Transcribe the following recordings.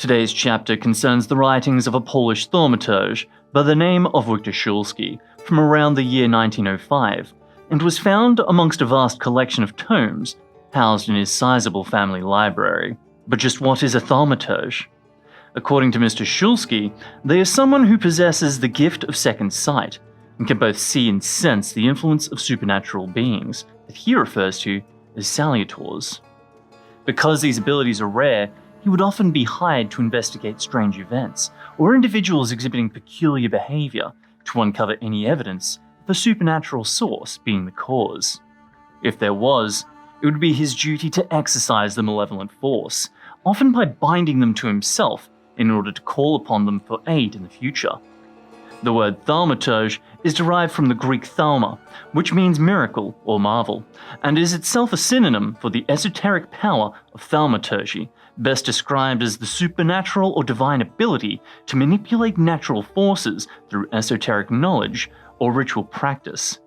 Today's chapter concerns the writings of a Polish thaumaturge by the name of Wojciech Szulski from around the year 1905, and was found amongst a vast collection of tomes housed in his sizable family library. But just what is a thaumaturge? According to Mr. Szulski, they are someone who possesses the gift of second sight and can both see and sense the influence of supernatural beings that he refers to as salutors. Because these abilities are rare, he would often be hired to investigate strange events or individuals exhibiting peculiar behavior to uncover any evidence of a supernatural source being the cause. If there was, it would be his duty to exorcise the malevolent force, often by binding them to himself in order to call upon them for aid in the future. The word thaumaturge is derived from the Greek thauma, which means miracle or marvel, and is itself a synonym for the esoteric power of thaumaturgy, best described as the supernatural or divine ability to manipulate natural forces through esoteric knowledge or ritual practice.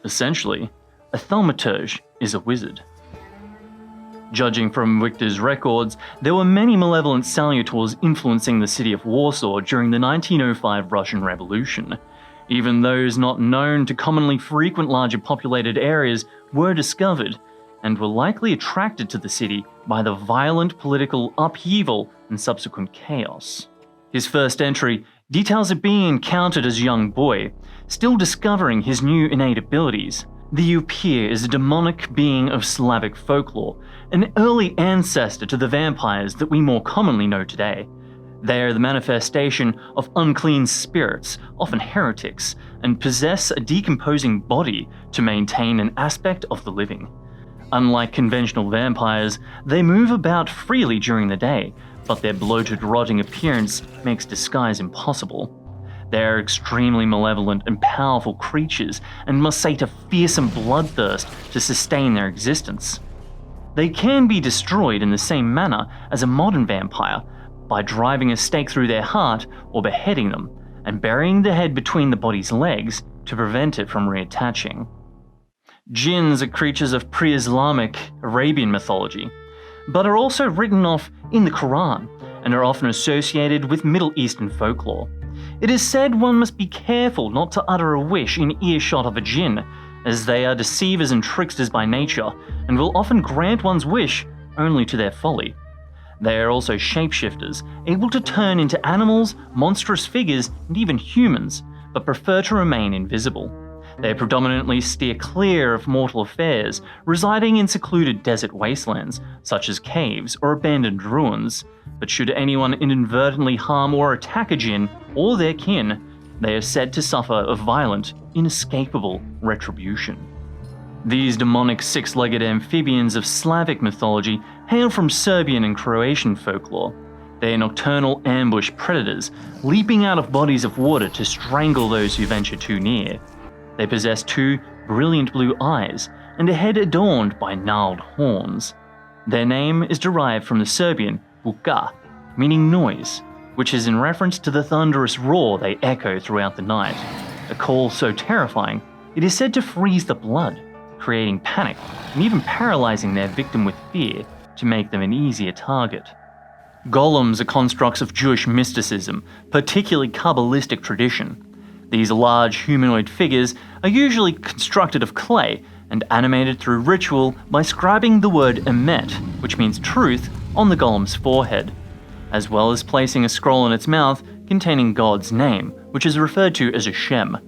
Essentially, a thaumaturge is a wizard. Judging from Richter's records, there were many malevolent salutors influencing the city of Warsaw during the 1905 Russian Revolution. Even those not known to commonly frequent larger populated areas were discovered, and were likely attracted to the city by the violent political upheaval and subsequent chaos. His first entry details it being encountered as a young boy, still discovering his new innate abilities. The Upir is a demonic being of Slavic folklore, an early ancestor to the vampires that we more commonly know today. They are the manifestation of unclean spirits, often heretics, and possess a decomposing body to maintain an aspect of the living. Unlike conventional vampires, they move about freely during the day, but their bloated, rotting appearance makes disguise impossible. They are extremely malevolent and powerful creatures and must sate a fearsome bloodthirst to sustain their existence. They can be destroyed in the same manner as a modern vampire, by driving a stake through their heart or beheading them, and burying the head between the body's legs to prevent it from reattaching. Jinns are creatures of pre-Islamic Arabian mythology, but are also written off in the Quran and are often associated with Middle Eastern folklore. It is said one must be careful not to utter a wish in earshot of a jinn, as they are deceivers and tricksters by nature, and will often grant one's wish only to their folly. They are also shapeshifters, able to turn into animals, monstrous figures, and even humans, but prefer to remain invisible. They predominantly steer clear of mortal affairs, residing in secluded desert wastelands, such as caves or abandoned ruins. But should anyone inadvertently harm or attack a jinn or their kin, they are said to suffer a violent, inescapable retribution. These demonic six-legged amphibians of Slavic mythology hail from Serbian and Croatian folklore. They are nocturnal ambush predators, leaping out of bodies of water to strangle those who venture too near. They possess two brilliant blue eyes and a head adorned by gnarled horns. Their name is derived from the Serbian buka, meaning noise, which is in reference to the thunderous roar they echo throughout the night, a call so terrifying it is said to freeze the blood, creating panic and even paralyzing their victim with fear to make them an easier target. Golems are constructs of Jewish mysticism, particularly Kabbalistic tradition. These large humanoid figures are usually constructed of clay and animated through ritual by scribing the word emet, which means truth, on the golem's forehead, as well as placing a scroll in its mouth containing God's name, which is referred to as a Shem.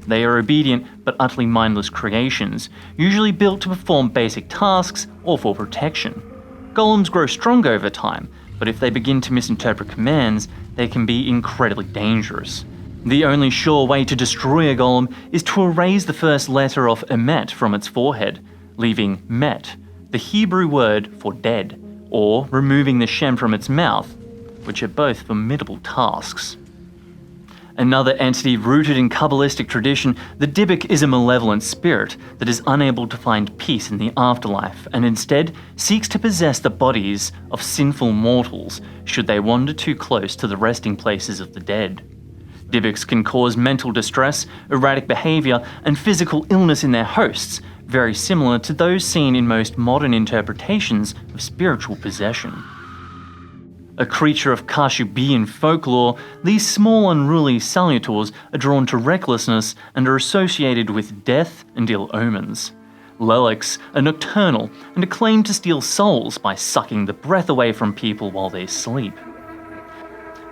They are obedient but utterly mindless creations, usually built to perform basic tasks or for protection. Golems grow strong over time, but if they begin to misinterpret commands, they can be incredibly dangerous. The only sure way to destroy a golem is to erase the first letter of emet from its forehead, leaving met, the Hebrew word for dead, or removing the shem from its mouth, which are both formidable tasks. Another entity rooted in Kabbalistic tradition, the Dybbuk is a malevolent spirit that is unable to find peace in the afterlife and instead seeks to possess the bodies of sinful mortals should they wander too close to the resting places of the dead. Dybbuks can cause mental distress, erratic behavior, and physical illness in their hosts, very similar to those seen in most modern interpretations of spiritual possession. A creature of Kashubian folklore, these small unruly salutors are drawn to recklessness and are associated with death and ill omens. Leliks are nocturnal and are claimed to steal souls by sucking the breath away from people while they sleep.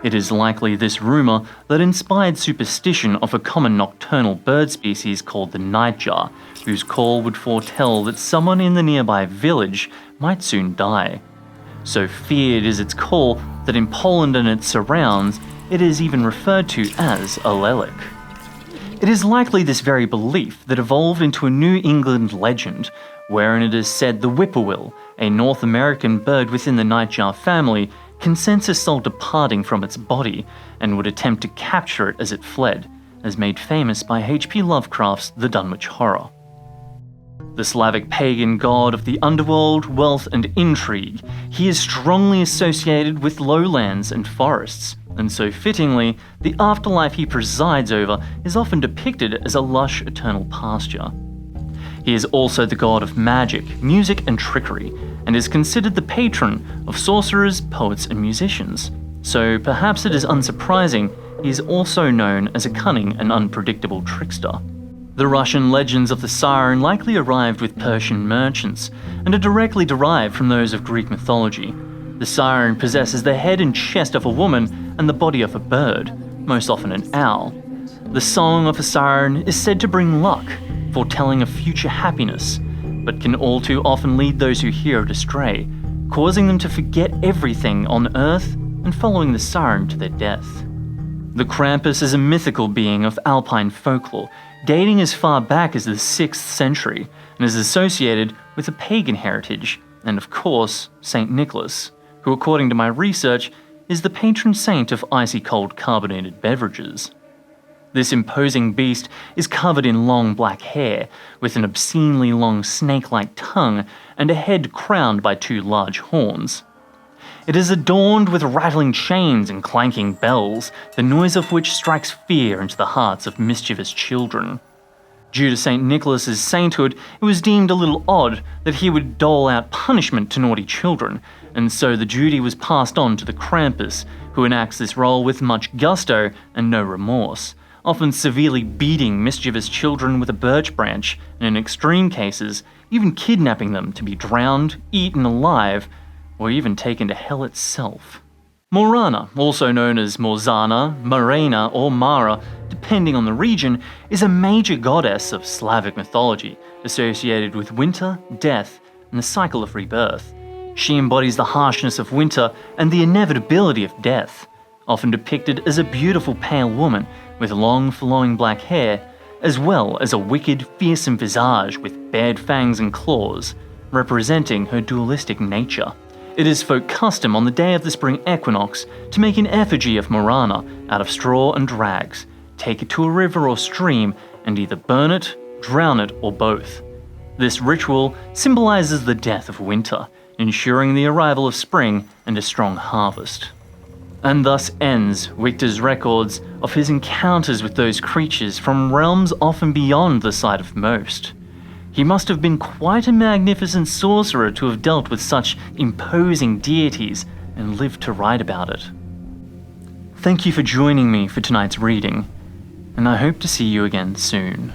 It is likely this rumour that inspired superstition of a common nocturnal bird species called the nightjar, whose call would foretell that someone in the nearby village might soon die. So feared is its call that in Poland and its surrounds, it is even referred to as a lelik. It is likely this very belief that evolved into a New England legend, wherein it is said the whippoorwill, a North American bird within the nightjar family, can sense a soul departing from its body and would attempt to capture it as it fled, as made famous by H.P. Lovecraft's The Dunwich Horror. The Slavic pagan god of the underworld, wealth and intrigue, he is strongly associated with lowlands and forests, and so fittingly, the afterlife he presides over is often depicted as a lush eternal pasture. He is also the god of magic, music and trickery, and is considered the patron of sorcerers, poets and musicians. So perhaps it is unsurprising he is also known as a cunning and unpredictable trickster. The Russian legends of the siren likely arrived with Persian merchants, and are directly derived from those of Greek mythology. The siren possesses the head and chest of a woman and the body of a bird, most often an owl. The song of a siren is said to bring luck, foretelling of future happiness, but can all too often lead those who hear it astray, causing them to forget everything on earth and following the siren to their death. The Krampus is a mythical being of Alpine folklore, dating as far back as the 6th century, and is associated with a pagan heritage, and of course, St. Nicholas, who according to my research, is the patron saint of icy cold carbonated beverages. This imposing beast is covered in long black hair, with an obscenely long snake-like tongue and a head crowned by 2 large horns. It is adorned with rattling chains and clanking bells, the noise of which strikes fear into the hearts of mischievous children. Due to St. Nicholas's sainthood, it was deemed a little odd that he would dole out punishment to naughty children, and so the duty was passed on to the Krampus, who enacts this role with much gusto and no remorse, often severely beating mischievous children with a birch branch, and in extreme cases, even kidnapping them to be drowned, eaten alive, or even taken to hell itself. Morana, also known as Morzana, Marena, or Mara, depending on the region, is a major goddess of Slavic mythology, associated with winter, death, and the cycle of rebirth. She embodies the harshness of winter and the inevitability of death, often depicted as a beautiful pale woman with long flowing black hair, as well as a wicked, fearsome visage with bared fangs and claws, representing her dualistic nature. It is folk custom on the day of the spring equinox to make an effigy of Morana out of straw and rags, take it to a river or stream, and either burn it, drown it, or both. This ritual symbolizes the death of winter, ensuring the arrival of spring and a strong harvest. And thus ends Victor's records of his encounters with those creatures from realms often beyond the sight of most. He must have been quite a magnificent sorcerer to have dealt with such imposing deities and lived to write about it. Thank you for joining me for tonight's reading, and I hope to see you again soon.